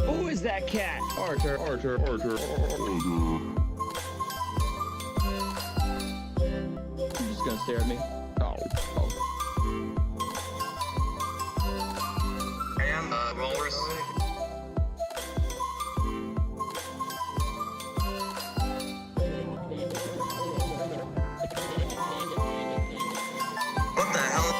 Who is that cat? Archer. You're just gonna stare at me? Oh. I am Walrus. What the hell?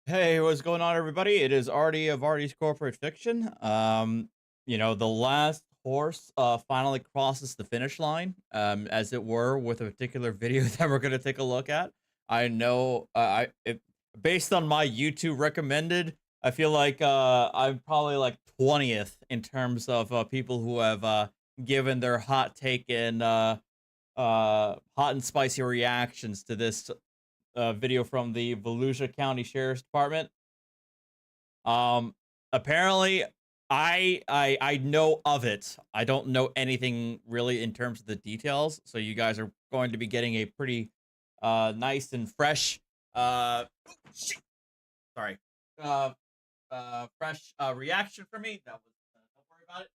Hey, what's going on, everybody? It is Artie of Artie's Corporate Fiction. You know, the last horse finally crosses the finish line, as it were, with a particular video that we're going to take a look at. I know, based on my YouTube recommended, I feel like I'm probably like 20th in terms of people who have given their hot take and hot and spicy reactions to this video from the Volusia County Sheriff's Department. Apparently I know of it. I don't know anything really in terms of the details, so you guys are going to be getting a pretty nice and fresh fresh reaction from me. That was don't worry about it.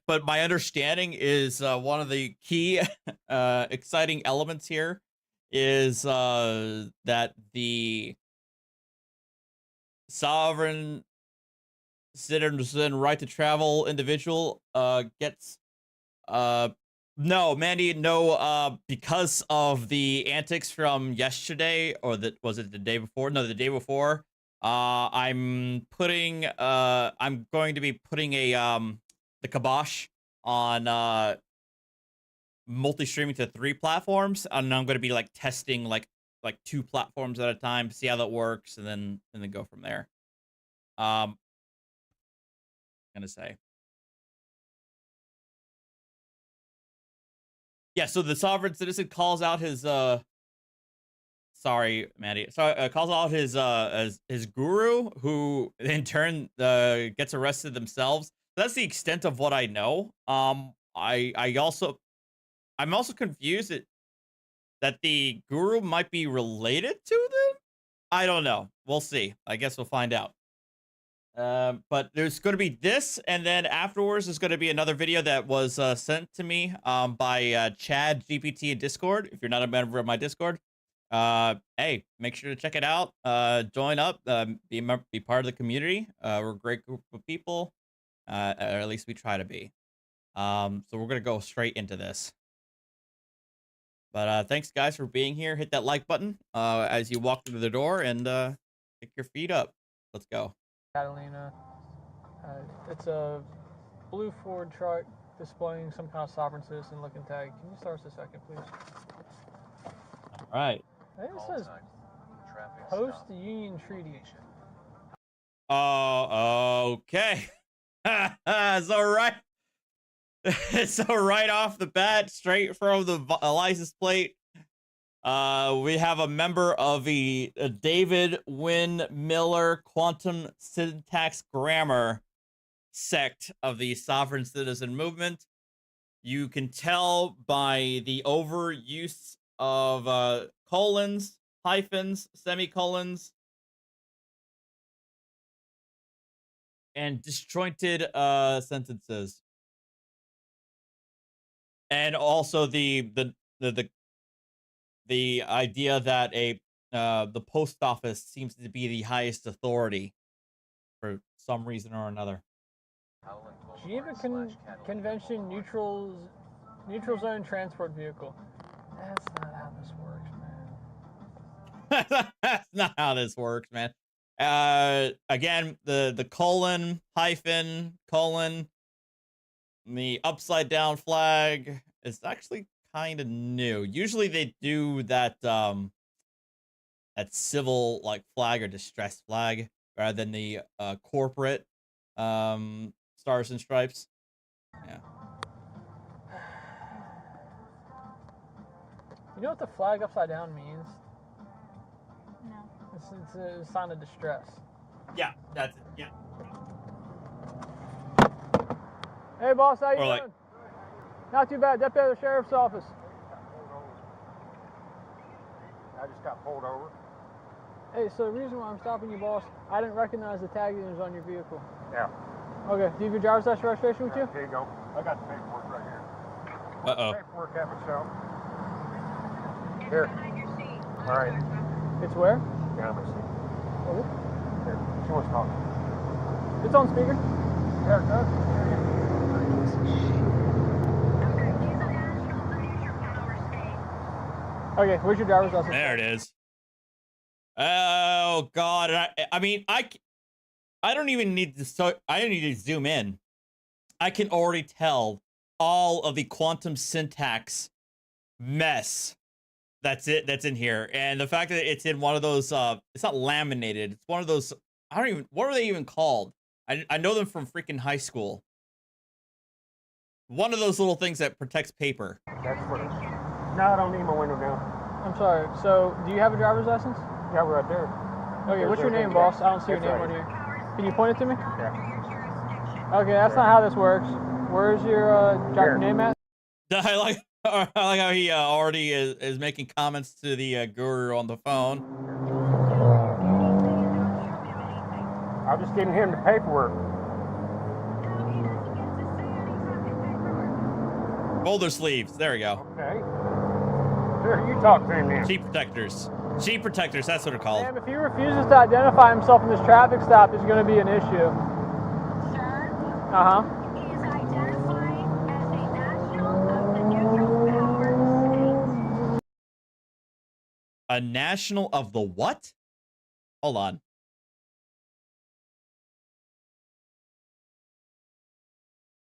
But my understanding is one of the key exciting elements here is that the sovereign citizen right to travel individual gets no, Mandy, no, because of the antics from yesterday, or was it the day before? No, the day before. I'm going to be putting a the kibosh on multi-streaming to 3 platforms, and I'm going to be like testing like 2 platforms at a time to see how that works, and then go from there. I'm gonna say, yeah. So the sovereign citizen calls out his sorry, Maddie. So calls out his guru, who in turn gets arrested themselves. That's the extent of what I know. I'm also confused that the guru might be related to them. I don't know. We'll see. I guess we'll find out. But there's going to be this, and then afterwards there's going to be another video that was sent to me by Chad GPT in Discord. If you're not a member of my Discord, hey, make sure to check it out. Join up, be part of the community. We're a great group of people, or at least we try to be. So we're gonna go straight into this. But thanks guys for being here. Hit that like button as you walk through the door, and pick your feet up. Let's go. Catalina. It's a blue Ford truck displaying some kind of sovereign citizen looking tag. Can you start us a second, please? All right. I think it says post the Union Treaty. Oh, okay. So right. So right off the bat, straight from the license plate, we have a member of the David Wynn Miller Quantum Syntax Grammar sect of the Sovereign Citizen Movement. You can tell by the overuse of colons, hyphens, semicolons, and disjointed sentences. And also the idea that a the post office seems to be the highest authority for some reason or another. Geneva Convention neutral zone transport vehicle. That's not how this works, man. That's not how this works, man. Again, the colon, hyphen, colon, the upside down flag is actually kind of new. Usually they do that that civil like flag or distress flag rather than the corporate stars and stripes. Yeah. You know what the flag upside down means? No. It's a sign of distress. Yeah, that's it. Yeah. Hey, boss, how you Or doing? like- Not too bad. Deputy of the Sheriff's Office. I just got pulled over. Hey, so the reason why I'm stopping you, boss, I didn't recognize the tag that was on your vehicle. Yeah. Okay, do you have your driver's license registration with you? Here you go. I got the paperwork right here. Uh-oh. Paperwork at myself. Here. All right. It's where? Yeah, let me see. Oh, Here. She wants to talk. it's on speaker. Yeah, it does. Okay, where's your driver's license? There it is. Oh God! I mean, I don't even need to. I don't need to zoom in. I can already tell all of the quantum syntax mess that's in here, and the fact that it's in one of those. It's not laminated. It's one of those. I don't even. What are they even called? I know them from freaking high school. One of those little things that protects paper. That's what it is. No, I don't need my window down. I'm sorry. So, do you have a driver's license? Yeah, we're right there. Okay, what's your name, boss? I don't see your That's name right. on here. Can you point it to me? Yeah. Okay, that's not how this works. Where's your Here. name at? I like how he already is making comments to the guru on the phone. I'm just getting him the paperwork. Folder sleeves. There we go. Okay. Here, you talk to him then. Sheep protectors. Sheep protectors. That's what they're called. Ma'am, if he refuses to identify himself in this traffic stop, there's going to be an issue. Sir, Uh-huh. he is identifying as a national of the neutral power state. A national of the what? Hold on.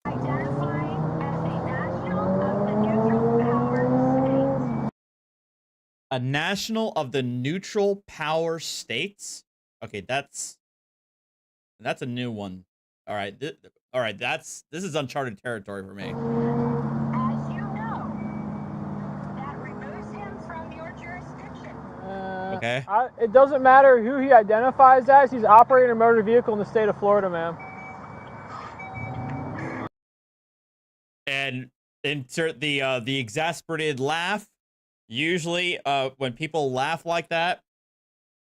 Identifying as a national of the neutral power state. A national of the neutral power states. Okay, that's a new one. All right, all right. This is uncharted territory for me. As you know, that removes him from your jurisdiction. Okay. It doesn't matter who he identifies as. He's operating a motor vehicle in the state of Florida, ma'am. And insert the exasperated laugh. Usually, when people laugh like that,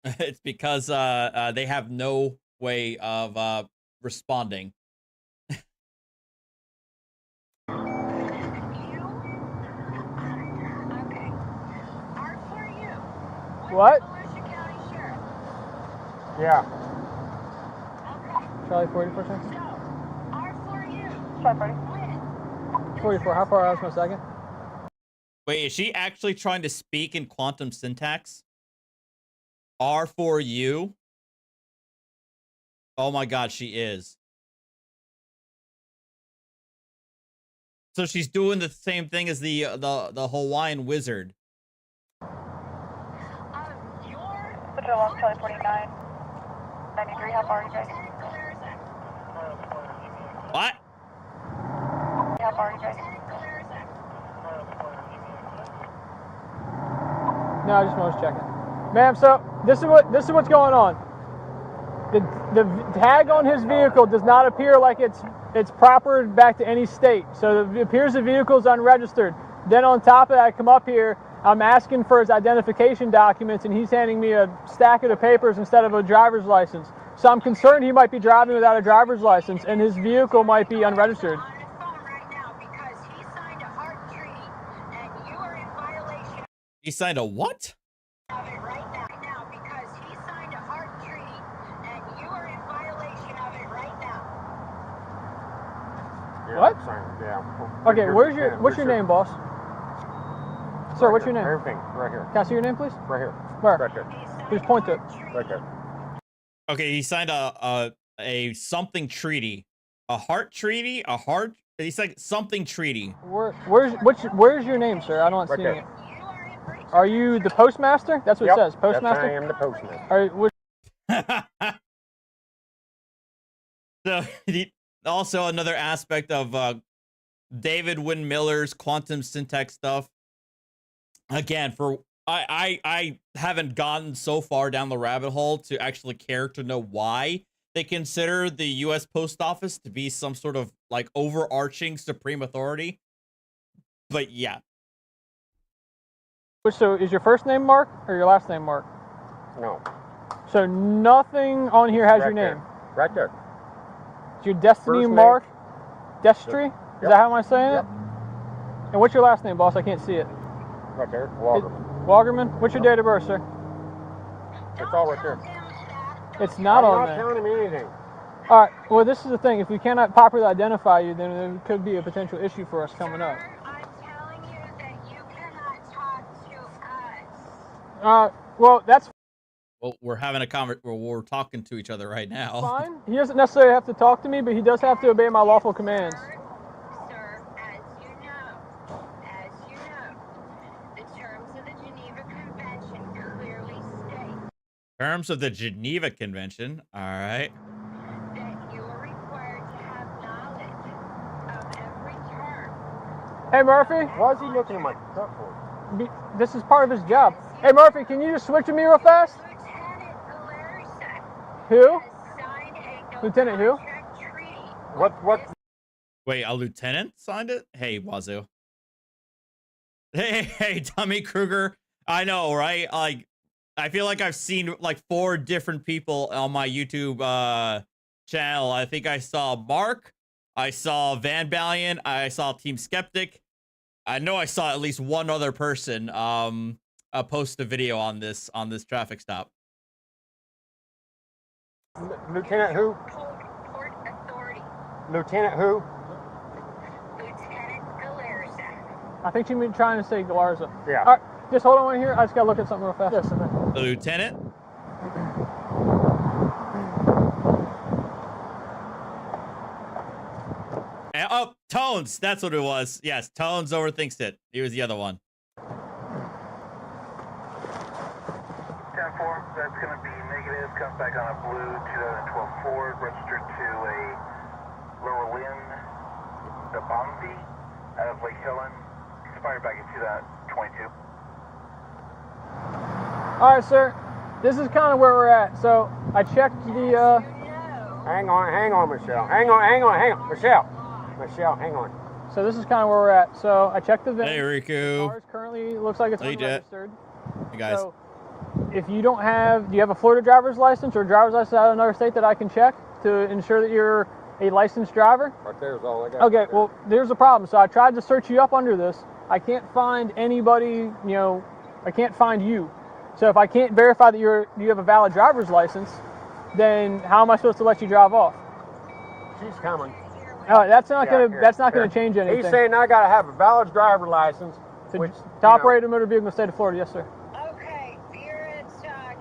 it's because they have no way of responding. You? Okay. Are for you. With What? the Volusia County Sheriff. Yeah. Okay. Charlie 44 seconds? So, are for you. Charlie 40. With 44. How far out is my second? Wait, is she actually trying to speak in quantum syntax? R for you? Oh my God, she is. So she's doing the same thing as the Hawaiian wizard. your Patrol Long Charlie 49. 93, how far are you guys? What? How far are you guys? No, I just was checking. Ma'am, so this is what's going on. The tag on his vehicle does not appear like it's proper back to any state. So it appears the vehicle is unregistered. Then on top of that, I come up here, I'm asking for his identification documents, and he's handing me a stack of the papers instead of a driver's license. So I'm concerned he might be driving without a driver's license, and his vehicle might be unregistered. On his phone right now because he signed a heart treaty and you are in violation He signed a what? of it right now. Yeah, What? same, yeah. Okay, Here's what's your name, boss? Sir, what's your name? Everything, right here. Can I see your name, please? Right here. Where? Right there. Please point to it. Right there. Okay, he signed a something treaty, a heart treaty, a heart. He said something treaty. Where's your name, sir? I don't Right see there. it. Are you the postmaster? That's what Yep, it says. Postmaster. I am the postmaster. Are you, So also another aspect of David Wynn Miller's quantum syntax stuff. Again, for I haven't gotten so far down the rabbit hole to actually care to know why they consider the U.S. Post Office to be some sort of like overarching supreme authority. But yeah. So is your first name Mark or your last name Mark? No. So nothing on here has Right your name. there. Right there. Is your Destiny First name. Mark? Destry? Yep. Is that how am I saying Yep. it? And what's your last name, boss? I can't see it. Right there. Walgerman. Walgerman? What's your date of birth, sir? It's all right there. It's not I'm on not there. telling him anything. All right. Well, this is the thing. If we cannot properly identify you, then there could be a potential issue for us coming up. I'm telling you that you cannot talk to us. Well, that's Well, we're having a we're talking to each other right now. fine. He doesn't necessarily have to talk to me, but he does have to obey my lawful commands. Sir, as you know, the terms of the Geneva Convention clearly state Terms of the Geneva Convention. All right. that you are required to have knowledge of every term. Hey, Murphy. Why is he looking at my truck for? This is part of his job. Hey, Murphy, can you just switch with me real fast? Lieutenant Galersa Who? has signed a no Lieutenant who? contract treaty. What? Wait, a lieutenant signed it? Hey, Wazoo. Hey, Tommy Kruger. I know, right? Like, I feel like I've seen like 4 different people on my YouTube channel. I think I saw Mark, I saw Van Balian, I saw Team Skeptic. I know I saw at least one other person post a video on this traffic stop. Lieutenant who? Port Authority. Lieutenant who? Lieutenant Galersa. I think you mean trying to say Galarza. Yeah. All right, just hold on right here. I just gotta look at something real fast. Yes, The lieutenant? Oh, Tones. That's what it was. Yes, Tones overthinks it. He was the other one. 10-4, that's going to be negative. Comes back on a blue 2012 Ford, registered to a Lower Lynn, the Bonzi, out of Lake Helen, expired back in 2022. All right, sir. This is kind of where we're at. So I checked the. Hang on, Michelle. Hang on. Michelle, hang on. So this is kind of where we're at. So I checked the VIN. Hey, Riku. Ours currently looks like it's Hey, Jet. unregistered. Hey, guys. So if you don't have, do you have a Florida driver's license or a driver's license out of another state that I can check to ensure that you're a licensed driver? Right there is all I got. Okay, well, there's a problem. So I tried to search you up under this. I can't find anybody, I can't find you. So if I can't verify that you have a valid driver's license, then how am I supposed to let you drive off? She's coming. That's not Yeah, gonna change anything. He's saying I gotta have a valid driver's license, to, which to operate a motor vehicle in the state of Florida, yes, sir. Okay, you're at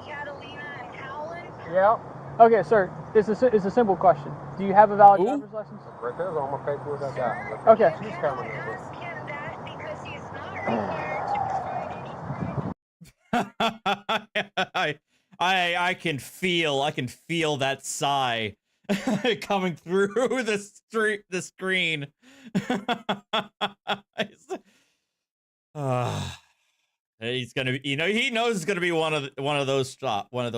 Catalina and Howland. Yeah. Okay, sir. It's a simple question. Do you have a valid Ooh. driver's license? Right there's all my paperwork I got. Okay. She's coming. Ask him that because he's not required to provide any I can feel that sigh coming through the screen. He's gonna, he knows it's gonna be one of those stops. First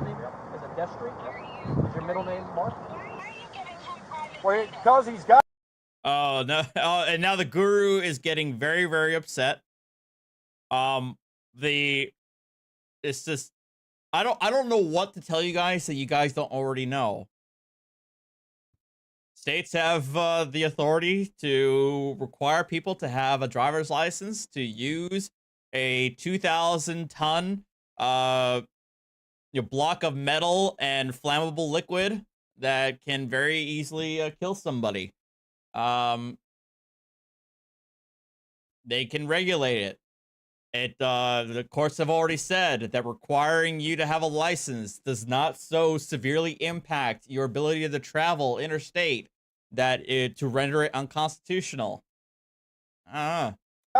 name is a Destry. Is your middle name Mark? Well, because he's got. Oh no! Oh, and now the guru is getting very, very upset. It's just, I don't know what to tell you guys that you guys don't already know. States have the authority to require people to have a driver's license to use a 2,000-ton block of metal and flammable liquid that can very easily kill somebody. They can regulate it. The courts have already said that requiring you to have a license does not so severely impact your ability to travel interstate to render it unconstitutional. Got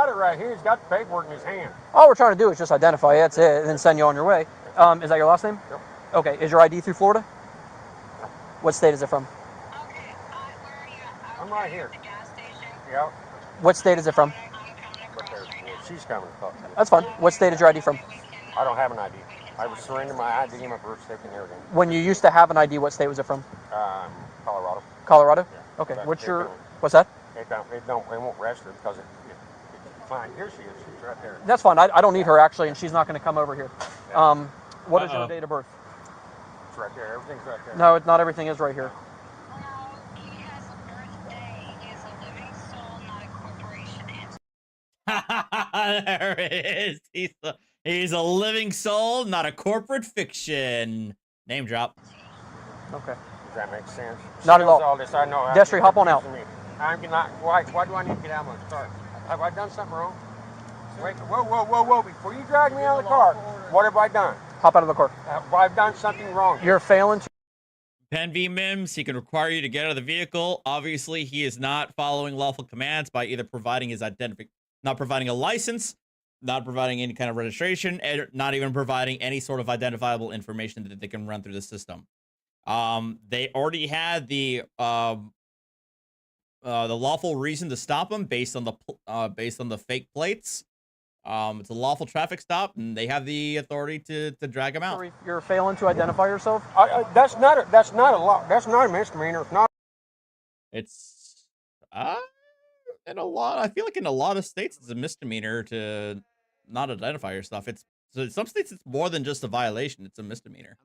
it right here. He's got the paperwork in his hand. All we're trying to do is just identify you, that's it, and then send you on your way. Is that your last name? Yep. Okay, is your ID through Florida? What state is it from? Okay, where are you? I'm right here. At the gas station. Yep. What state is it from? But there's, she's coming to talk to you. That's fine. What state is your ID from? I don't have an ID. I was surrendering my ID and my birth certificate and everything. When you used to have an ID, what state was it from? Colorado. Colorado? Yeah. Okay, But what's they your, don't- what's that? It won't register because it's fine. Here she is. She's right there. That's fine. I don't need her actually, and she's not going to come over here. What is your date of birth? It's right there. Everything's right there. No, not everything is right here. No, he has a birthday. He is a living soul, not a corporation. There it is. He's a living soul, not a corporate fiction. Name drop. Okay. Does that make sense? She Not at knows all. This. I know. Destry, hop on out. I'm not. Why do I need to get out of my car? Have I done something wrong? Wait. Whoa. Before you drag me out of the car, what have I done? Hop out of the car. Have I done something wrong? You're failing to. Pen v. Mims, he can require you to get out of the vehicle. Obviously, he is not following lawful commands by either providing his not providing a license, not providing any kind of registration, and not even providing any sort of identifiable information that they can run through the system. They already had the lawful reason to stop him based on the fake plates. It's a lawful traffic stop, and they have the authority to drag him out. You're failing to identify yourself. That's not a law. That's not a misdemeanor. It's not. It's in a lot. I feel like in a lot of states it's a misdemeanor to not identify yourself. So in some states it's more than just a violation. It's a misdemeanor.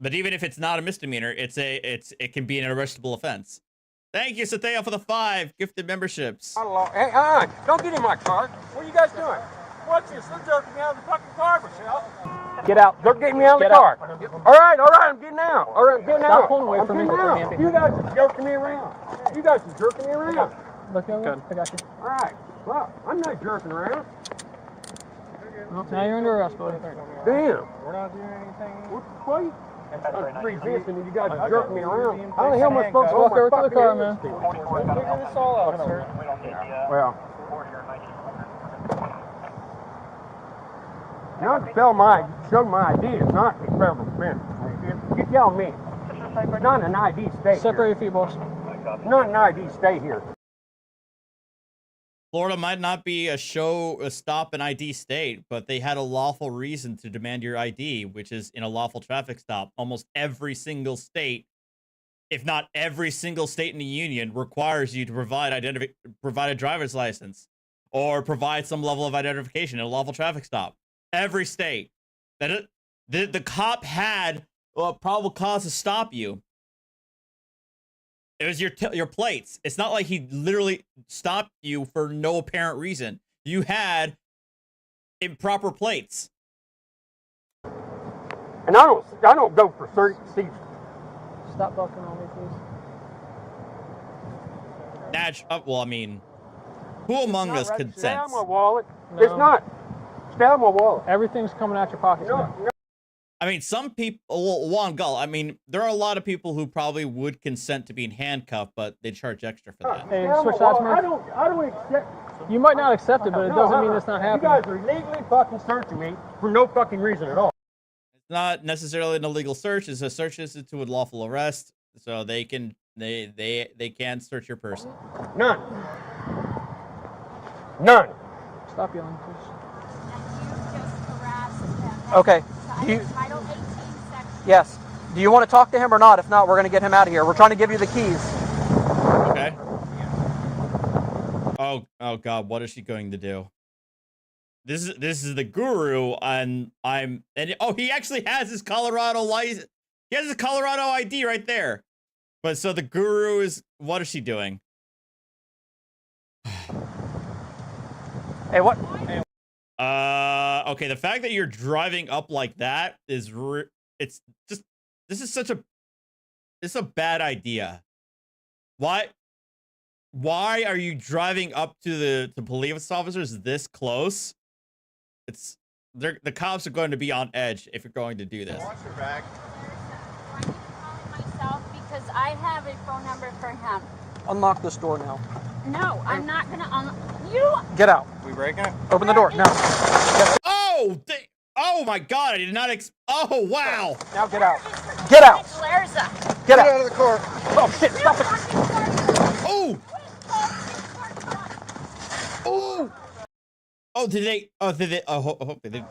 But even if it's not a misdemeanor, it can be an arrestable offense. Thank you, Sathea, for the 5 gifted memberships. Not a law. Hey, don't get in my car. What are you guys doing? What's this? They're jerking me out of the fucking car, Michelle. Get out. They're getting me out of the Get out. car. All right, I'm getting out. All right, I'm getting out. Stop pulling away I'm from me. getting out. You guys are jerking me around. You guys are jerking me around. Look over. I got you. All right. Well, I'm not jerking around. Well, now you're under arrest, buddy. Damn. We're not doing anything. What? I'm resisting and you guys are jerking me around. How the hell am I supposed to Walk hold over my to the car, fucking man. hands? We'll figure this all out, sir. Well, now to show my ID is not a federal offense. You tell me. Not an ID state Separate here. your feet, boss. Not an ID state here. Florida might not be a stop and ID state, but they had a lawful reason to demand your ID, which is in a lawful traffic stop. Almost every single state, if not every single state in the union, requires you to provide a driver's license or provide some level of identification in a lawful traffic stop. Every state. The cop had a probable cause to stop you. It was your plates. It's not like he literally stopped you for no apparent reason. You had improper plates. And I don't go for certain seats. Stop bucking on me, please. Well, I mean, who among us Stay out consents? of my wallet. No. It's not. Stay out of my wallet. Everything's coming out your pockets now. No. I mean, some people, well, Juan Gull, I mean, there are a lot of people who probably would consent to being handcuffed, but they charge extra for that. Hey, Stay out of switch my sides, wallet. man. I don't accept. You might not accept it, but it doesn't mean it's not You happening. guys are illegally fucking searching me for no fucking reason at all. It's not necessarily an illegal search. It's a search incident to a lawful arrest, so they can search your person. None. Stop yelling, please. Okay. Yes. Do you want to talk to him or not? If not, we're going to get him out of here. We're trying to give you the keys. Okay. Oh God, what is she going to do? This is the guru, and he actually has his Colorado license. He has his Colorado ID right there. But so the guru is, what is she doing? Hey, what? Okay, the fact that you're driving up like that is this is such a It's a bad idea. Why are you driving up to the police officers this close? The cops are going to be on edge if you're going to do this. Watch your back. I need to call him myself because I have a phone number for him. Unlock this door now. No, I'm not gonna you. Get out. We breaking it? Open the door now. Oh my god, I did not oh wow. Now get out. Get out. Larza. Get out of the car. Oh shit! Stop it. Oh. Oh, did they? Oh, hope they didn't.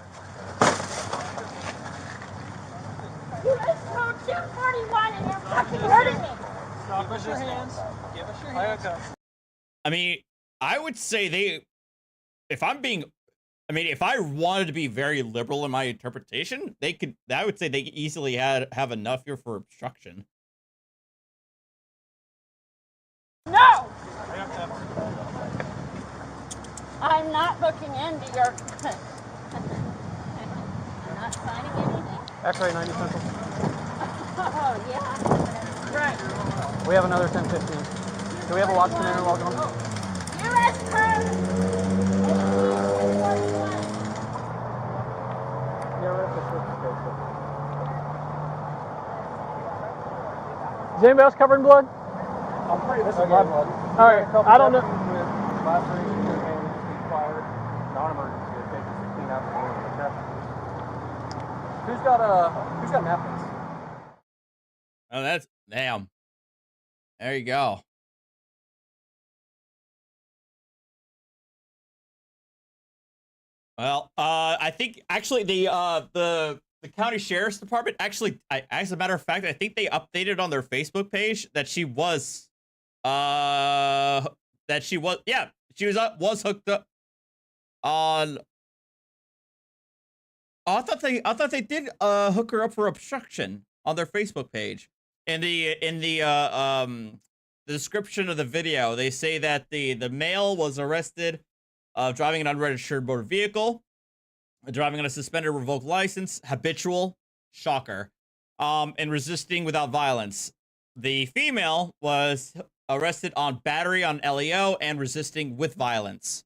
You just told 241 and you're fucking hurting me. Give us your hands. Give us your hands. I mean, I would say if I wanted to be very liberal in my interpretation, I would say they easily have enough here for obstruction. No! I'm not looking into your... I'm not signing anything? X-ray 90 Central. Oh, yeah. Right. We have another 1015. Do we have a watchman in log on? U.S. code! Is anybody else covered in blood? I'm pretty. This is my blood. All right. I don't know. Laceration and fire. Non-emergency. It takes 16 hours. Who's got napkins? Oh, that's damn. There you go. Well, I think actually the county sheriff's department actually, as a matter of fact, I think they updated on their Facebook page that she was was hooked up on. Oh, I thought they did hook her up for obstruction on their Facebook page. In the description of the video, they say that the male was arrested driving an unregistered motor vehicle, driving on a suspended or revoked license, habitual, shocker, and resisting without violence. The female was arrested on battery on LEO and resisting with violence.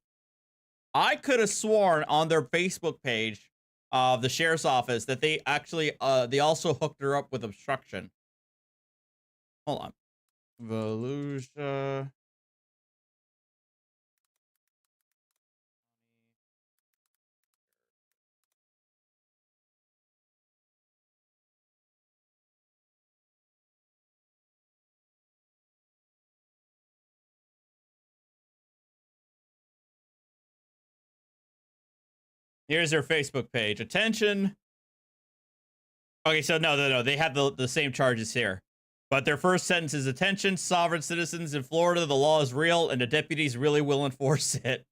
I could have sworn on their Facebook page of the sheriff's office that they actually they also hooked her up with obstruction. Hold on. Volusia. Here's their Facebook page. Attention. Okay, so no. They have the same charges here. But their first sentence is, attention, sovereign citizens in Florida, the law is real and the deputies really will enforce it.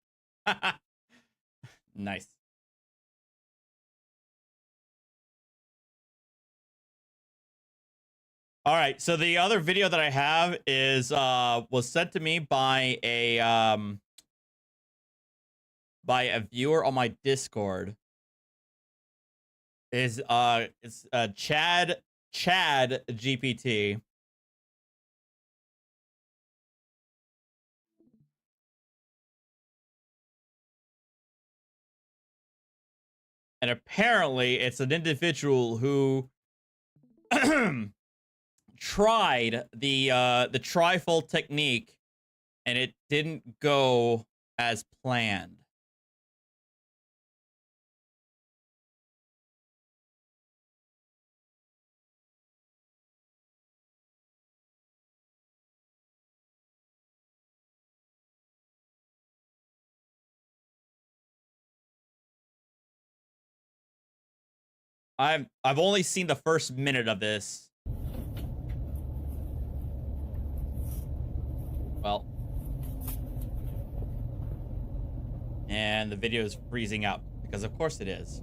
Nice. All right, so the other video that I have is was sent to me by a viewer on my Discord. It's Chad GPT. And apparently it's an individual who tried the Trifold technique and it didn't go as planned. I've only seen the first minute of this. Well. And the video is freezing up because of course it is.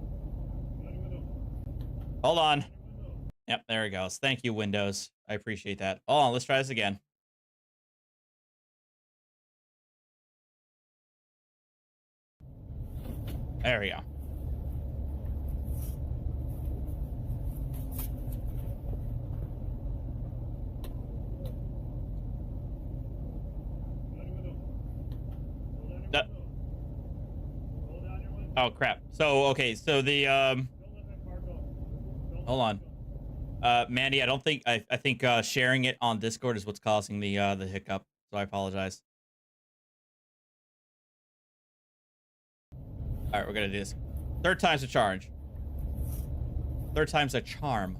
Hold on. Yep, there it goes. Thank you, Windows. I appreciate that. Hold on, let's try this again. There we go. Oh crap. So okay, so the hold on. Mandy, I think sharing it on Discord is what's causing the hiccup. So I apologize. All right, we're gonna do this. Third time's a charge. Third time's a charm.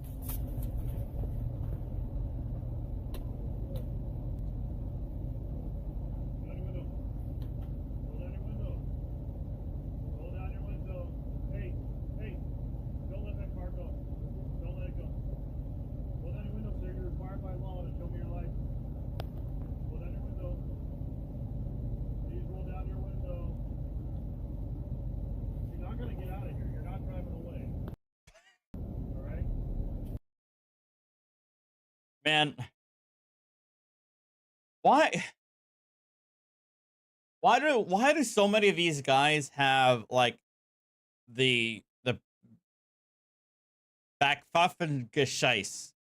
Man, why do so many of these guys have like the Backpfaffengescheiß,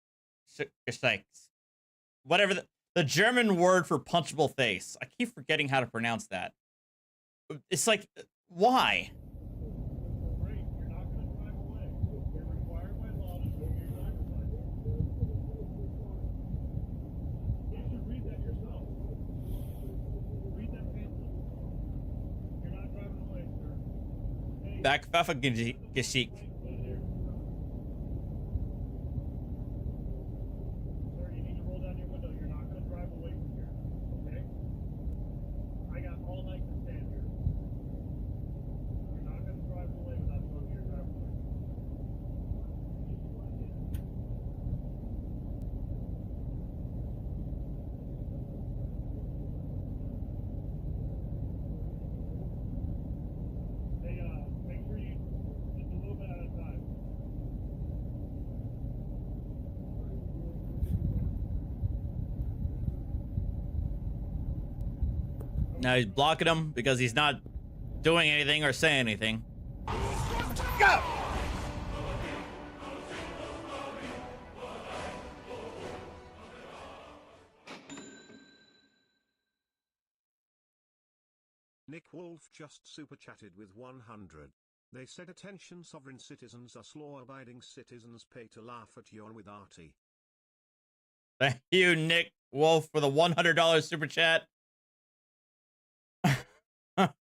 whatever the German word for punchable face? I keep forgetting how to pronounce that. It's like, why? Backpfaffengeschickt. Now he's blocking him because he's not doing anything or saying anything. Go! Nick Wolf just super chatted with 100. They said attention sovereign citizens us law-abiding citizens pay to laugh at you with Artie. Thank you, Nick Wolf, for the $100 super chat.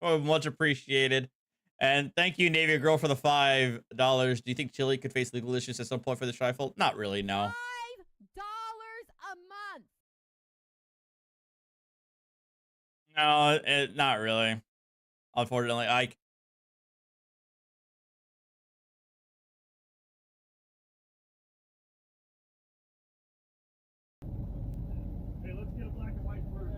Oh, much appreciated. And thank you, Navy Girl, for the $5. Do you think Chile could face legal issues at some point for the Trifold? Not really, no. $5 a month. No, not really. Unfortunately, Hey, let's get a black and white first.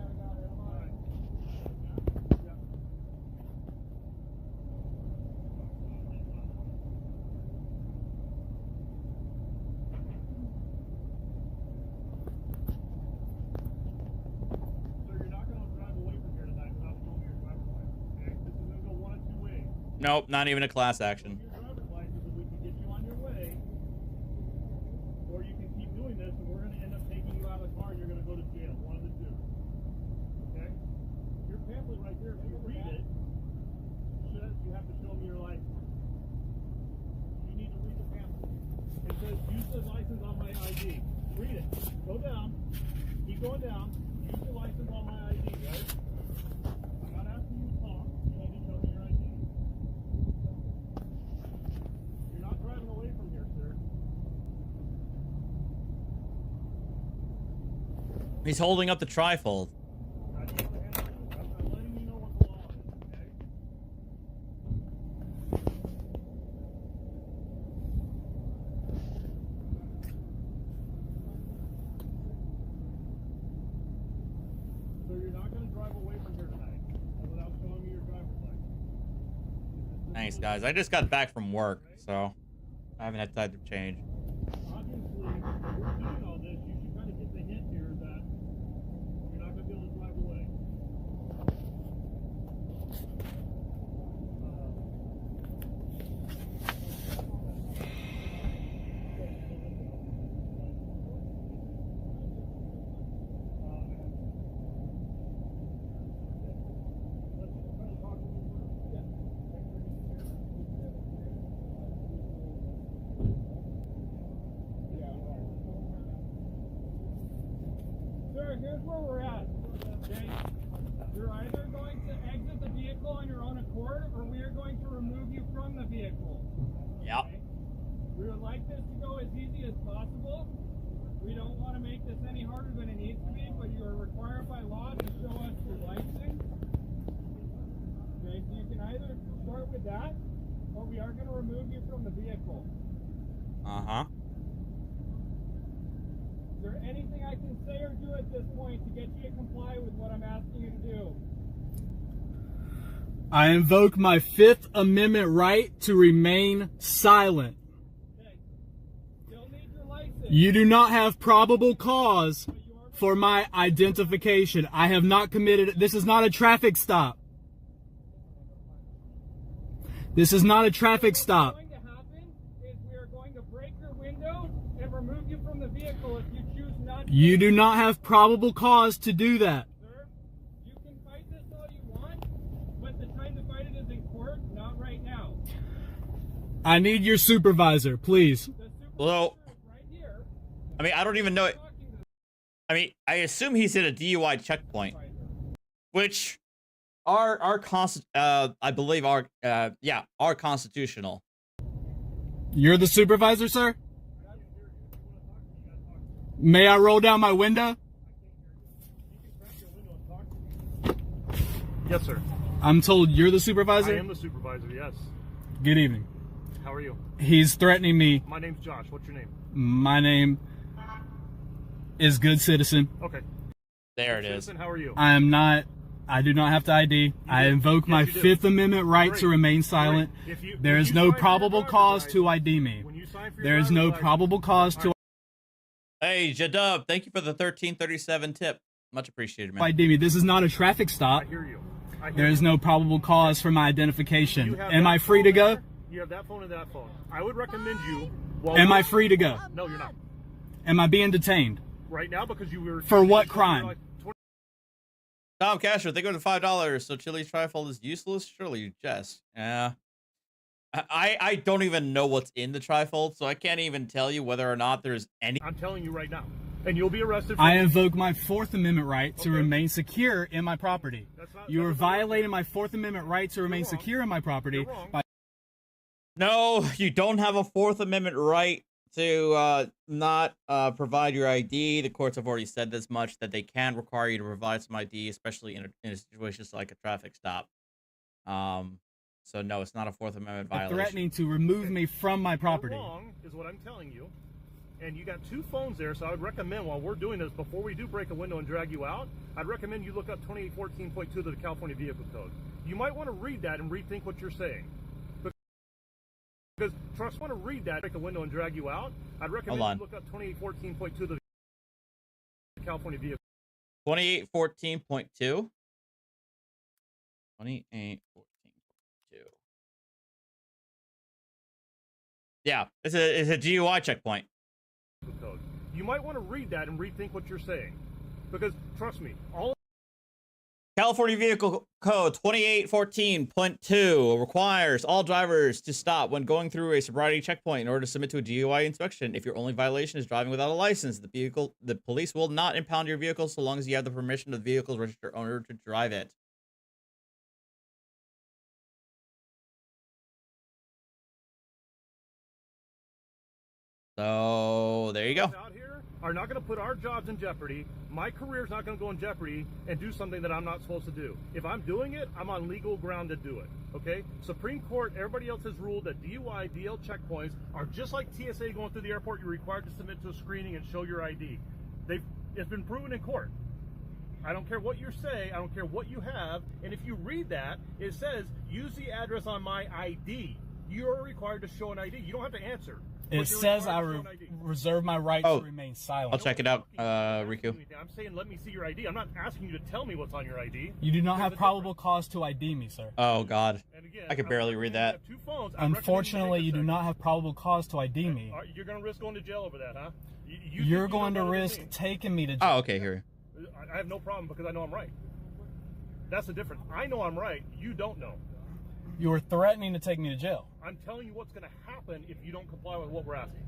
Nope, not even a class action. Your driver's license, and we can get you on your way, or you can keep doing this, and we're going to end up taking you out of the car, and you're going to go to jail. One of the two. Okay? Your pamphlet right there, if you read it, says you have to show me your license. You need to read the pamphlet. It says use the license on my ID. Read it. Go down. Keep going down. Use the license on my ID, right? I'm not asking you to talk. You need to show me your ID. You're not driving away from here, sir. He's holding up the Trifold. I'm letting you know what the law is, okay? So you're not going to drive away from here tonight without showing me your driver's license. Thanks, guys. I just got back from work, so I haven't had time to change. Obviously, if we're doing all this, you should kind of get the hint here that you're not going to be able to drive away. here's where we're at. Okay? You're either going to exit the vehicle on your own accord, or we are going to remove you from the vehicle. Yep. Okay? We would like this to go as easy as possible. We don't want to make this any harder than it needs to be, but you are required by law to show us your license. Okay, so you can either start with that, or we are going to remove you from the vehicle. Uh-huh. Is there anything I can say or do at this point to get you to comply with what I'm asking you to do? I invoke my Fifth Amendment right to remain silent. Okay. Still need your license. You do not have probable cause for my identification. I have not committed. This is not a traffic stop. This is not a traffic stop. What's going to happen is we are going to break your window and remove you from the vehicle if you choose not to. You do not have probable cause to do that. Sir, you can fight this all you want, but the time to fight it is in court, not right now. I need your supervisor, please. The supervisor Well, is right here. I mean, I don't even know it. I mean, I assume he's at a DUI checkpoint, which I believe are constitutional. You're the supervisor, sir? May I roll down my window? Yes, sir. I'm told you're the I supervisor? am the supervisor, yes. Good evening. How are you? He's threatening me. My name's Josh. What's your name? My name is Good Citizen. Okay. There it is. Citizen, how are you? I do not have to ID. I invoke my you do. Fifth Amendment right Great. to remain silent. Great. There when is you no sign for your probable driver's cause license- to ID me. when you sign for your There is no driver's license- probable cause to Hey, Jadub, thank you for the 1337 tip. Much appreciated, man. ID me. This is not a traffic stop. I hear you. I hear There is you. no probable cause for my identification. You have Am that I free to phone go? there, You have that phone and that phone. I would recommend you. Am I free to go? No, you're not. Am I being detained? Right now, because you were. For what you crime? like 20 Tom Casher, they go to $5. So Chili's Trifold is useless? Surely you jest. Yeah. I don't even know what's in the Trifold, so I can't even tell you whether or not there's any. I'm telling you right now, and you'll be arrested. For I invoke my Fourth Amendment right to Okay. remain secure in my property. That's not- You that are doesn't work. violating my Fourth Amendment right to remain wrong. secure in my property. You're wrong. By No, you don't have a Fourth Amendment right to not provide your ID. The courts have already said this much, that they can require you to provide some ID, especially in a situation like a traffic stop. So no, it's not a Fourth Amendment violation. threatening to remove me from my property. You're wrong is what I'm telling you. And you got two phones there, so I would recommend while we're doing this, before we do break a window and drag you out, I'd recommend you look up 2814.2 of the California Vehicle Code. You might want to read that and rethink what you're saying. Because trust, want to read that, break a window and drag you out, I'd recommend you look up 2814.2 of the California Vehicle 2814.2. 2814.2. Yeah, it's a GUI checkpoint. Code. You might want to read that and rethink what you're saying. Because trust me, all California Vehicle Code 2814.2 requires all drivers to stop when going through a sobriety checkpoint in order to submit to a GUI inspection. If your only violation is driving without a license, the police will not impound your vehicle so long as you have the permission of the vehicle's registered owner to drive it. So there you go. out here are not going to put our jobs in jeopardy. My career's not going to go in jeopardy and do something that I'm not supposed to do. If I'm doing it, I'm on legal ground to do it. Okay? Supreme Court, everybody else has ruled that DUI, DL checkpoints are just like TSA going through the airport. You're required to submit to a screening and show your ID. It's been proven in court. I don't care what you say. I don't care what you have. And if you read that, it says, use the address on my ID. You're required to show an ID. You don't have to answer. It says I reserve my right to remain silent. I'll check it out, Riku. I'm saying let me see your ID. I'm not asking you to tell me what's on your ID. You do not have probable cause to ID me, sir. Oh, God. Again, I could barely read that. Two phones. Unfortunately, you do not have probable cause to ID me. You're going to risk going to jail over that, huh? You're going to risk taking me to jail. Oh, okay, here. I have no problem because I know I'm right. That's the difference. I know I'm right. You don't know. You are threatening to take me to jail. I'm telling you what's going to happen if you don't comply with what we're asking.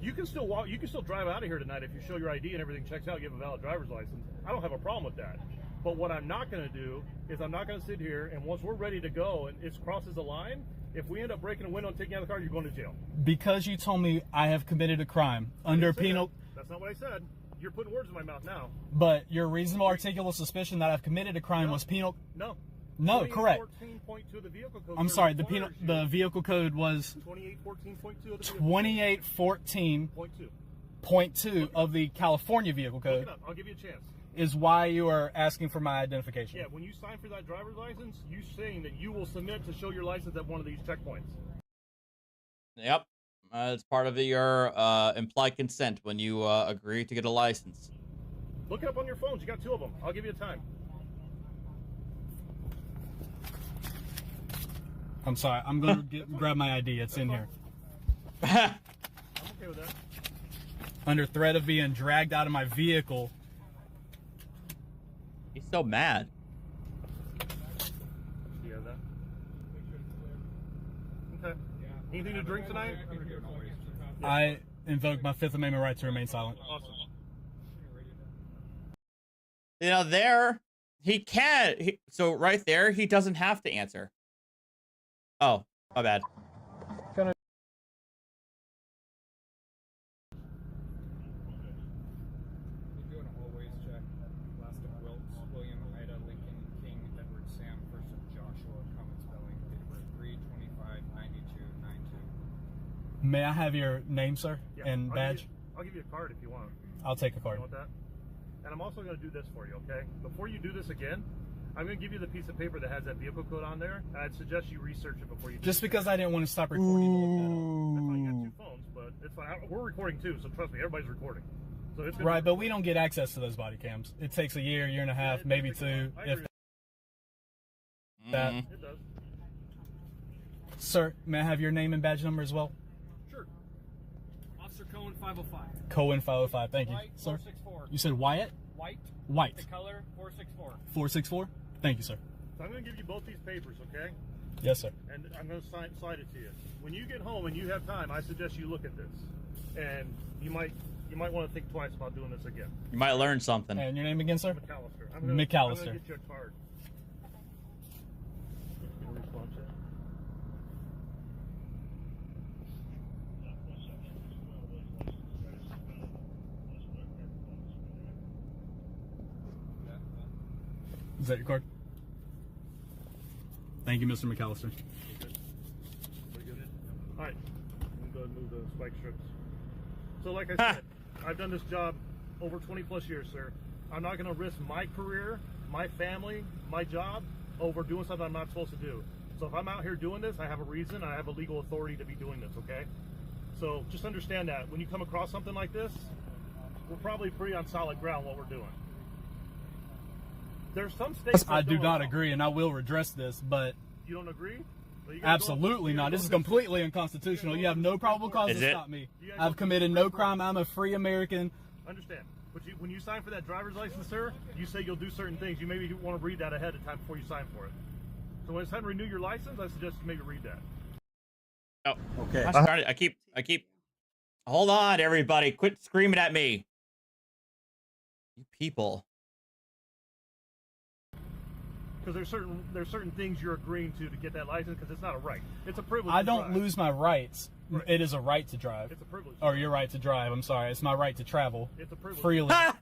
You can still walk. You can still drive out of here tonight if you show your ID and everything checks out. You have a valid driver's license. I don't have a problem with that. But what I'm not going to do is I'm not going to sit here and once we're ready to go and it crosses the line, if we end up breaking a window and taking out the car, you're going to jail. Because you told me I have committed a crime under penal. That's not what I said. You're putting words in my mouth now. But your reasonable articulable suspicion that I've committed a crime was penal. No. No, correct. 2814.2 of the vehicle code. I'm sorry. The vehicle code was 2814.2 of the 2814.2 of the California vehicle code. Look it up. I'll give you a chance. Is why you are asking for my identification. Yeah, when you sign for that driver's license, you saying that you will submit to show your license at one of these checkpoints. Yep. It's part of your implied consent when you agree to get a license. Look it up on your phones. You got 2 of them. I'll give you a time. I'm sorry. I'm going to grab my ID. It's in here. I'm okay with that. Under threat of being dragged out of my vehicle. He's so mad. Do you have that? Okay. Anything to drink tonight? I invoke my Fifth Amendment right to remain silent. Awesome. You know, there, he can't. So right there, he doesn't have to answer. Oh, my bad. May I have your name, sir, and badge? I'll give you a card if you want. I'll take a card. You want that? And I'm also going to do this for you, okay? Before you do this again, I'm going to give you the piece of paper that has that vehicle code on there. I'd suggest you research it before you do Just because I didn't want to stop recording to look that up. That's why you got 2 phones, but it's fine. We're recording too, so trust me, everybody's recording. So it's right, but we don't get access to those body cams. It takes a year, year and a half, maybe 2. If that. It does. Sir, may I have your name and badge number as well? Sure. Officer Cohen 505. Cohen 505. Thank you, White, sir. 464. You said Wyatt? White. The color 464. 464. Thank you, sir. So I'm going to give you both these papers, okay? Yes, sir. And I'm going to slide it to you. When you get home and you have time, I suggest you look at this. And you might want to think twice about doing this again. You might learn something. And your name again, sir? McAllister. McAllister. I'm going to get you a card. Is that your card? Thank you, Mr. McAllister. All right, I'm going to go ahead and move the spike strips. So like I said, I've done this job over 20 plus years, sir. I'm not going to risk my career, my family, my job over doing something I'm not supposed to do. So if I'm out here doing this, I have a reason, I have a legal authority to be doing this, okay? So just understand that when you come across something like this, we're probably pretty on solid ground what we're doing. There's some states I do not agree, and I will redress this, but... You don't agree? Absolutely not. This is completely unconstitutional. You have no probable cause to stop me. I've committed no crime. I'm a free American. Understand. But when you sign for that driver's license, sir, you say you'll do certain things. You maybe want to read that ahead of time before you sign for it. So when it's time to renew your license, I suggest you maybe read that. Oh, okay. I keep. Hold on, everybody. Quit screaming at me. You people. Because there's certain things you're agreeing to get that license because it's not a right. It's a privilege. I don't lose my rights. Right. It is a right to drive. It's a privilege. Or your right to drive. I'm sorry. It's my right to travel. It's a privilege. Freely. Yeah.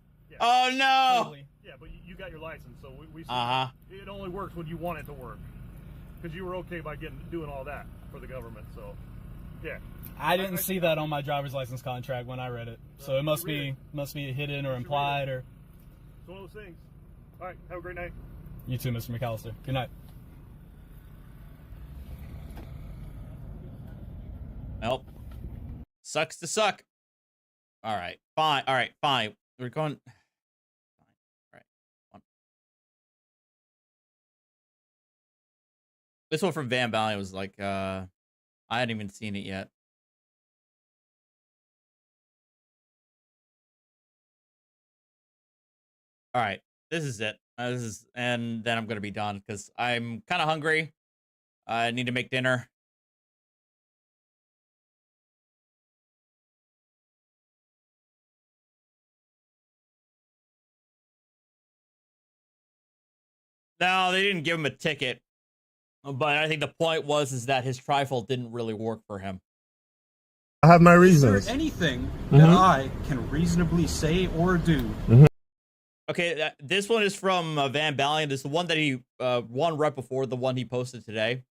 Oh no. Freely. Yeah, but you got your license, so we see it only works when you want it to work. Because you were okay by doing all that for the government. So, yeah. I didn't see that on my driver's license contract when I read it. So it must be hidden or implied or. It's one of those things. All right. Have a great night. You too, Mr. McAllister. Good night. Nope. Sucks to suck. All right. Fine. All right. Fine. We're going. Fine. All right. This one from Van Valley was like, I hadn't even seen it yet. All right. This is it. And then I'm going to be done because I'm kind of hungry. I need to make dinner. No, they didn't give him a ticket. But I think the point was that his Trifold didn't really work for him. I have my Is reasons. there anything that I can reasonably say or do? Okay, this one is from Van Balian. This is the one that he won right before the one he posted today.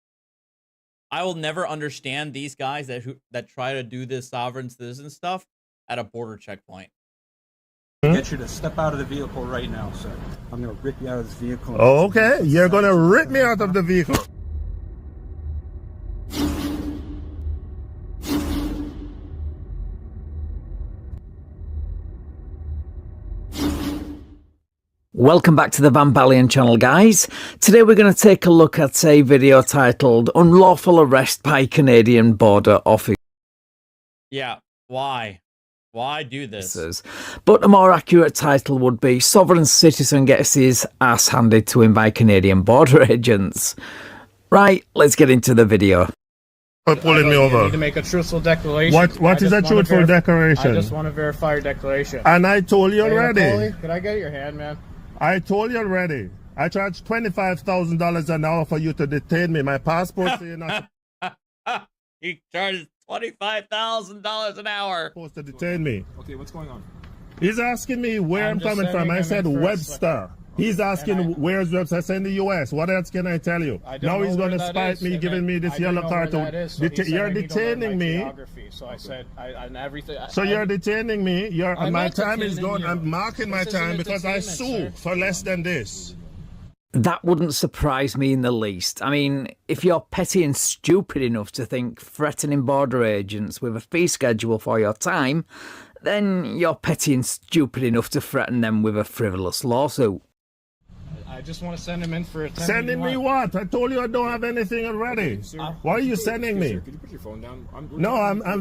I will never understand these guys that try to do this sovereign citizen stuff at a border checkpoint. Get you to step out of the vehicle right now, sir. I'm gonna rip you out of this vehicle. Okay, you're gonna rip me out of the vehicle. Welcome back to the Van Balian channel, guys. Today we're going to take a look at a video titled Unlawful Arrest by Canadian Border Officer. Yeah, why? Why do this? But a more accurate title would be Sovereign Citizen Gets His Ass Handed to Him by Canadian Border Agents. Right, let's get into the video. Pulling me over. You need to make a truthful declaration. What is a truthful declaration? I just want to verify your declaration. And I told you already. Could I get your hand, man? I told you already. I charged $25,000 an hour for you to detain me. My passport saying not He charges $25,000 an hour. supposed to detain me. Okay, what's going on? He's asking me where I'm coming from. I said Webster. He's asking where's Webster. I said in the U.S. What else can I tell you? Now he's going to spite me, giving me this yellow card. You're detaining me. So I said, and everything. So you're detaining me. My time is gone. I'm marking my time because I sue for less than this. That wouldn't surprise me in the least. I mean, if you're petty and stupid enough to think threatening border agents with a fee schedule for your time, then you're petty and stupid enough to threaten them with a frivolous lawsuit. I just want to send him in for a Sending me what? I told you I don't have anything already. Why are you sending me? Could you put your phone down? I'm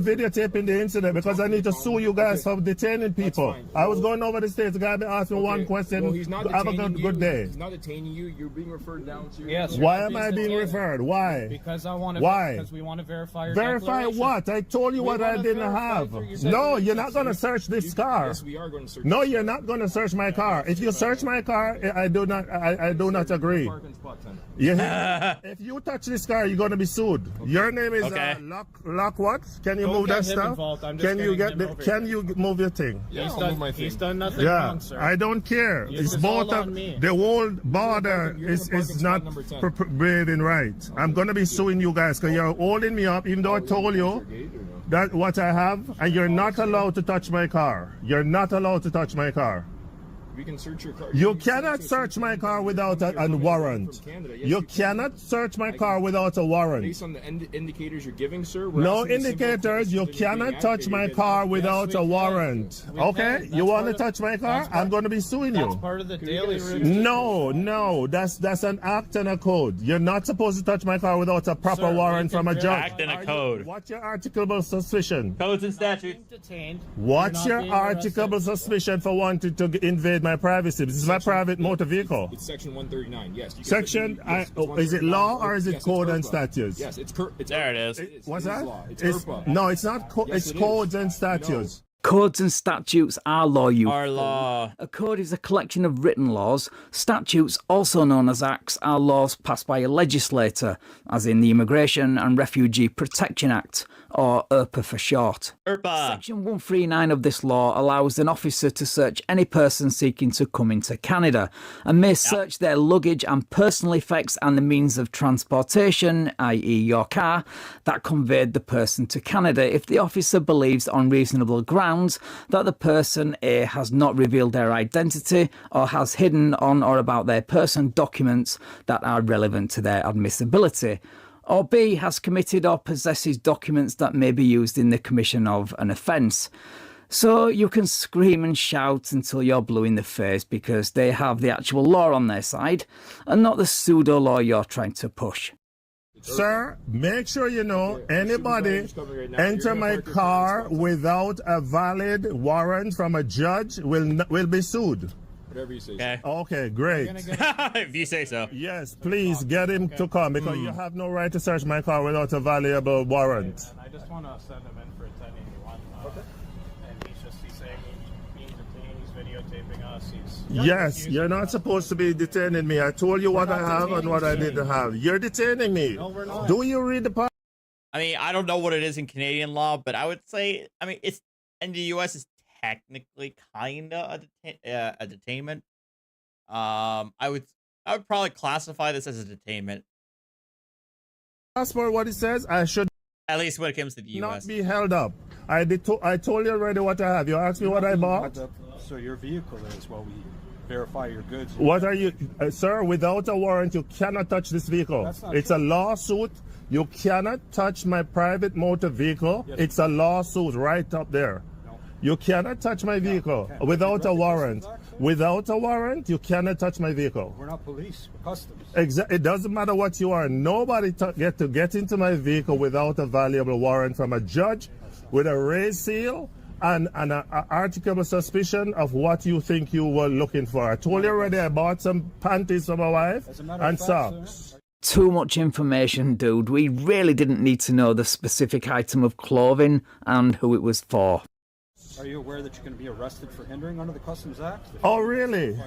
videotaping the incident because I need to sue you guys for detaining people. I was going over the states. The guy been asking one question. Well, he's not have a good day. He's not detaining you. You're being referred down to. Yes. Why am I being referred? Why? Because I want to. Why? Because we want to verify your Verify declaration. what? I told you what I didn't have. No, you're not going to search this car. Yes, we are going to search. No, you're not going to search my car. If you search my car, I do not agree. Yeah. If you touch this car, you're going to be sued. Your name is Lock what? Can you move that stuff? Can you move your thing? Yeah, he's done nothing wrong, sir. I don't care. It's both of the whole border is not behaving right. I'm going to be suing you guys because you're holding me up even though I told you that what I have, and you're not allowed to touch my car. You're not allowed to touch my car. We can search your car. You cannot search my car without a warrant. You cannot search my car without a warrant. Based on the indicators you're giving, sir. No indicators. You cannot touch my car without a warrant. Okay? You want to touch my car? I'm going to be suing you. That's part of the daily routine. No. That's an act and a code. You're not supposed to touch my car without a proper warrant from a judge. Act and a code. What's your articleable suspicion? Codes and statutes. What's your articleable suspicion for wanting to invade my privacy? This is my private motor vehicle. It's section 139. Yes. Section. Is it law or is it code and statutes? Yes, it's there. It is. What's that? It's no, it's not. It's codes and statutes. Codes and statutes are law, Our law. A code is a collection of written laws. Statutes, also known as acts, are laws passed by a legislator, as in the Immigration and Refugee Protection Act, or IRPA for short. IRPA. Section 139 of this law allows an officer to search any person seeking to come into Canada and may search their luggage and personal effects and the means of transportation, i.e. your car, that conveyed the person to Canada if the officer believes on reasonable grounds that the person A has not revealed their identity or has hidden on or about their person documents that are relevant to their admissibility, or B has committed or possesses documents that may be used in the commission of an offence. So you can scream and shout until you're blue in the face because they have the actual law on their side and not the pseudo law you're trying to push. Sir, make sure you know anybody enter my car without a valid warrant from a judge will be sued. Whatever you say. Okay. Okay, great. If you say so. Yes, please get him to come because you have no right to search my car without a valuable warrant. I just want to send him in for a 1081. And he's saying he's being detained, he's videotaping us. Yes, you're not supposed to be detaining me. I told you what I have and what I didn't have. You're detaining me. No, we're not. Do you read the part? I mean, I don't know what it is in Canadian law, but I would say, I mean, it's in the U.S. is technically kinda a detainment. I would probably classify this as a detainment. Passport, what it says, I should at least when it comes to the not U.S. be held up. I told you already what I have. You asked me what I bought. So your vehicle is while we verify your goods. What are you, sir? Without a warrant, you cannot touch this vehicle. It's a lawsuit. You cannot touch my private motor vehicle. Yes. It's a lawsuit right up there. No. You cannot touch my vehicle without a warrant. Without a warrant, you cannot touch my vehicle. We're not police. We're customs. It doesn't matter what you are. Nobody get into my vehicle without a valuable warrant from a judge with a raised seal and an articulable suspicion of what you think you were looking for. I told you already I bought some panties for my wife and socks. Too much information, dude. We really didn't need to know the specific item of clothing and who it was for. Are you aware that you're going to be arrested for hindering under the Customs Act? Oh, really?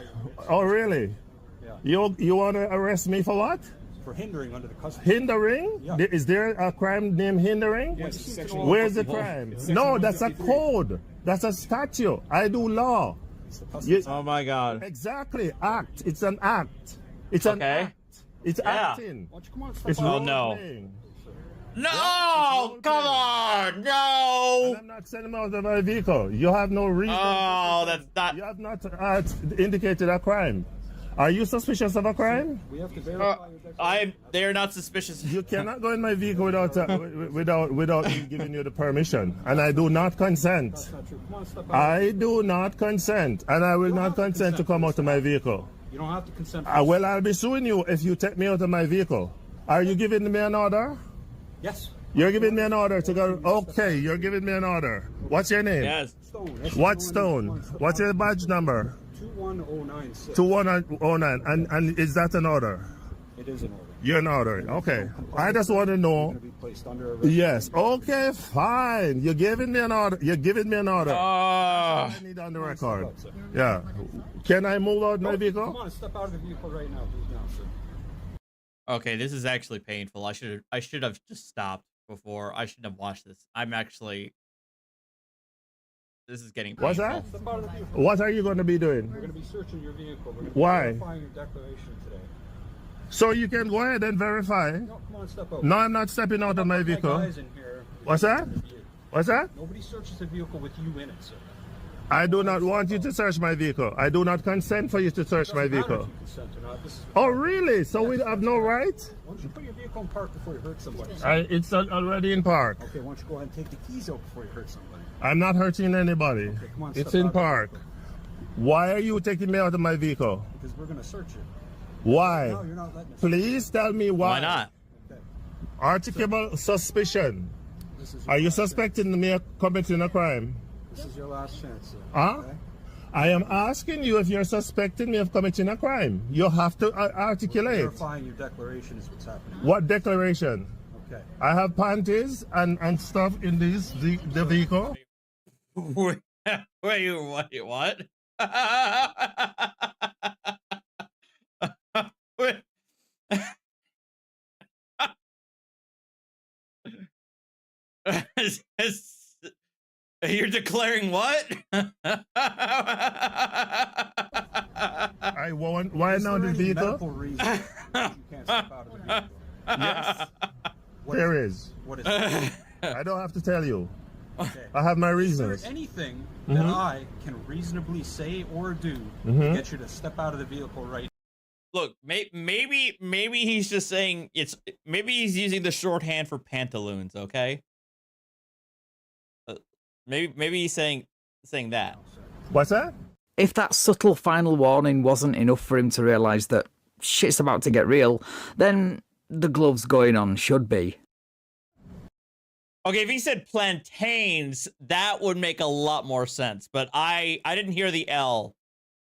Oh, really? Yeah. You want to arrest me for what? For hindering under the Customs Act. Hindering? Yeah. Is there a crime named hindering? Yes, where's the crime? No, that's a code. That's a statute. I do law. Oh my God. Exactly. Act. It's an act. It's an act. It's acting. It's oh no. No! Come on! No! And I'm not sending him out of my vehicle. You have no reason. Oh, that's not. You have not indicated a crime. Are you suspicious of a crime? We have to verify they are not suspicious. You cannot go in my vehicle without me giving you the permission, and I do not consent. That's not true. Come on, step out. I do not consent, and I will not consent to come out of my vehicle. You don't have to consent. Well, I'll be suing you if you take me out of my vehicle. Are you giving me an order? Yes. You're giving me an order to go. Okay, you're giving me an order. What's your name? Yes. What Stone? What's your badge number? 21096. 21009. And is that an order? It is an order. You're an order. Okay. I just want to know. Be placed under arrest. Yes. Okay, fine. You're giving me an order. You're giving me an order. I need on the record. Yeah. Can I move out my vehicle? Come on, step out of the vehicle right now. Please now, sir. Okay, this is actually painful. I should have just stopped before. I shouldn't have watched this. This is getting painful. What's that? What are you going to be doing? We're going to be searching your vehicle. We're going to be Why? verifying your declaration today. So you can go ahead and verify. No, come on, step out. No, I'm not stepping out of my vehicle. Guys in here. What's that? What's that? Nobody searches the vehicle with you in it, sir. I do not want you to search my vehicle. I do not consent for you to search my vehicle. Oh, really? So we have no right? Why don't you put your vehicle in park before you hurt somebody? It's already in park. Okay, why don't you go ahead and take the keys out before you hurt somebody? I'm not hurting anybody. Okay, come on, it's in park. Why are you taking me out of my vehicle? Because we're going to search it. Why? No, you're not letting us. Please tell me why. Why not? Okay. Articulable suspicion. Are you suspecting me of committing a crime? This is your last chance, sir. Huh? Okay? I am asking you if you're suspecting me of committing a crime. You have to articulate. Verifying your declaration is what's happening. What declaration? Okay. I have panties and stuff in the vehicle. Wait, what? You're declaring what? I won't. Why not the vehicle? Medical reason you can't step out of the vehicle. Yes. There is. What is it? I don't have to tell you. Okay. I have my Is reasons. there anything that I can reasonably say or do to get you to step out of the vehicle right now? Look, maybe he's just saying maybe he's using the shorthand for pantaloons, okay? Maybe he's saying that. What's that? If that subtle final warning wasn't enough for him to realise that shit's about to get real, then the gloves going on should be. Okay, if he said plantains, that would make a lot more sense. But I didn't hear the L.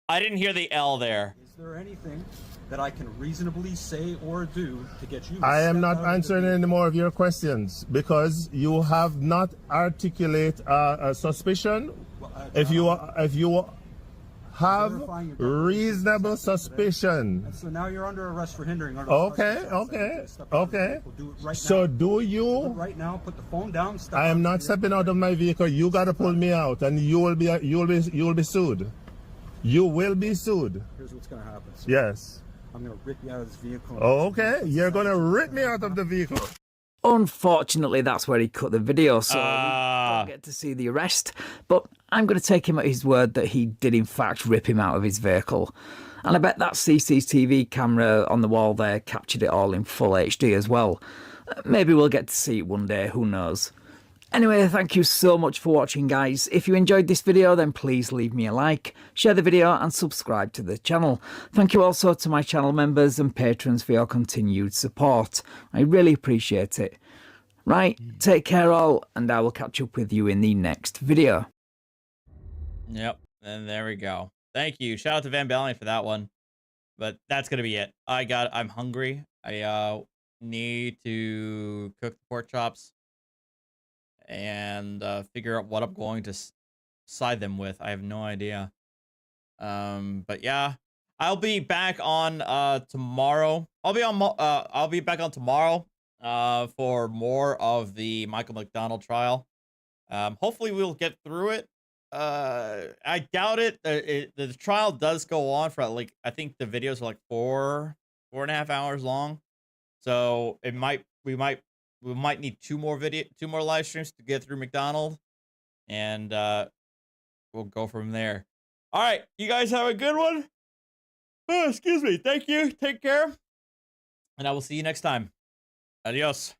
I didn't hear the L there. Is there anything that I can reasonably say or do to get you? I am not answering any more of your questions because you have not articulate a suspicion. Well, if you have verifying your declaration. reasonable suspicion. And so now you're under arrest for hindering. Okay. We'll do it right So now. do you? Right now, put the phone down. Step I am out. not stepping out of my vehicle. You gotta pull me out, and you will be sued. You will be sued. Here's what's gonna happen. So Yes. I'm gonna rip you out of this vehicle. Okay, you're gonna rip me out of the vehicle. Unfortunately, that's where he cut the video, so we don't get to see the arrest. But I'm going to take him at his word that he did in fact rip him out of his vehicle. And I bet that CCTV camera on the wall there captured it all in full HD as well. Maybe we'll get to see it one day, who knows. Anyway, thank you so much for watching, guys. If you enjoyed this video, then please leave me a like, share the video and subscribe to the channel. Thank you also to my channel members and patrons for your continued support. I really appreciate it. Right, take care all, and I will catch up with you in the next video. Yep, and there we go. Thank you. Shout out to Van Balen for that one. But that's going to be it. I'm hungry. I need to cook the pork chops and figure out what I'm going to side them with. I have no idea. But yeah, I'll be back on tomorrow. I'll be back on tomorrow for more of the Michael McDonald trial. Hopefully we'll get through it. I doubt it. The trial does go on for like, I think the videos are like 4.5 hours long. So we might need two more live streams to get through McDonald, and we'll go from there. All right, you guys have a good one. Oh, excuse me. Thank you. Take care, and I will see you next time. Adios.